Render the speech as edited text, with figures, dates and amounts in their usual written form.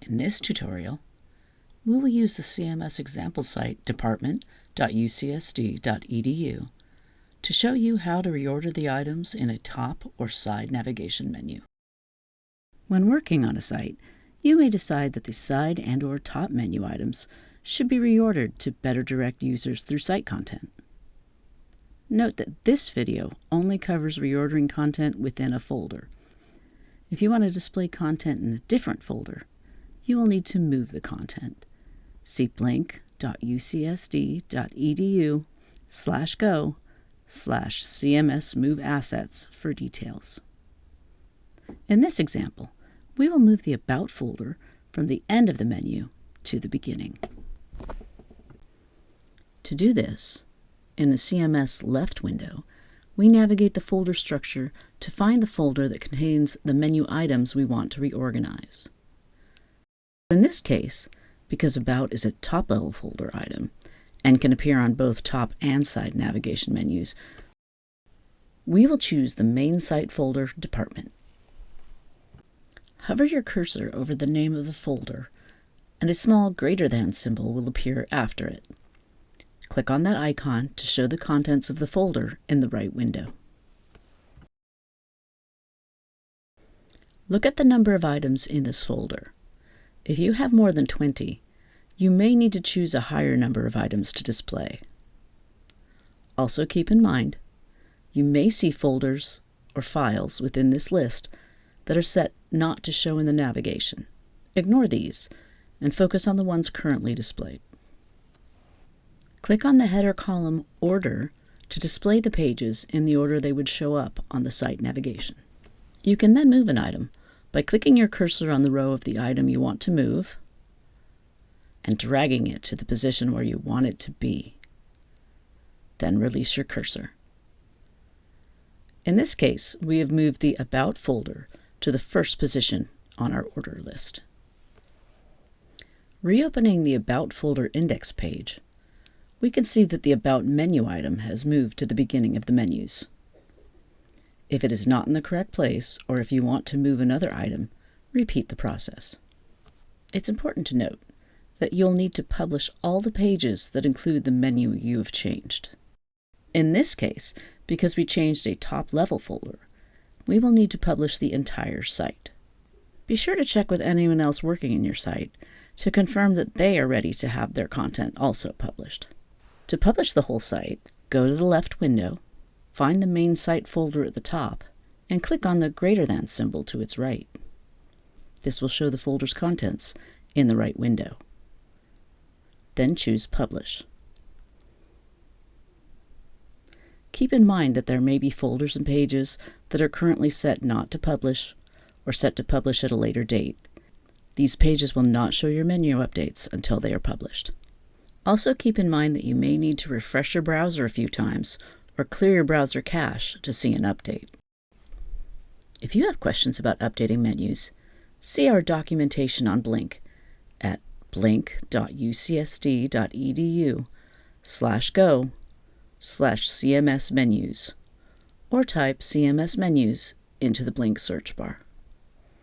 In this tutorial, we will use the CMS example site department.ucsd.edu to show you how to reorder the items in a top or side navigation menu. When working on a site, you may decide that the side and/or top menu items should be reordered to better direct users through site content. Note that this video only covers reordering content within a folder. If you want to display content in a different folder, you will need to move the content. See blink.ucsd.edu/go/cms-move-assets for details. In this example, we will move the About folder from the end of the menu to the beginning. To do this, in the CMS left window, we navigate the folder structure to find the folder that contains the menu items we want to reorganize. In this case, because About is a top-level folder item and can appear on both top and side navigation menus, we will choose the main site folder department. Hover your cursor over the name of the folder, and a small greater than symbol will appear after it. Click on that icon to show the contents of the folder in the right window. Look at the number of items in this folder. If you have more than 20, you may need to choose a higher number of items to display. Also keep in mind, you may see folders or files within this list that are set not to show in the navigation. Ignore these and focus on the ones currently displayed. Click on the header column Order to display the pages in the order they would show up on the site navigation. You can then move an item by clicking your cursor on the row of the item you want to move and dragging it to the position where you want it to be. Then release your cursor. In this case, we have moved the About folder to the first position on our order list. Reopening the About folder index page, we can see that the About menu item has moved to the beginning of the menus. If it is not in the correct place, or if you want to move another item, repeat the process. It's important to note that you'll need to publish all the pages that include the menu you have changed. In this case, because we changed a top-level folder, we will need to publish the entire site. Be sure to check with anyone else working in your site to confirm that they are ready to have their content also published. To publish the whole site, go to the left window, find the main site folder at the top, and click on the greater than symbol to its right. This will show the folder's contents in the right window. Then choose Publish. Keep in mind that there may be folders and pages that are currently set not to publish or set to publish at a later date. These pages will not show your menu updates until they are published. Also keep in mind that you may need to refresh your browser a few times or clear your browser cache to see an update. If you have questions about updating menus, see our documentation on Blink at blink.ucsd.edu/go/CMS menus or type CMS menus into the Blink search bar.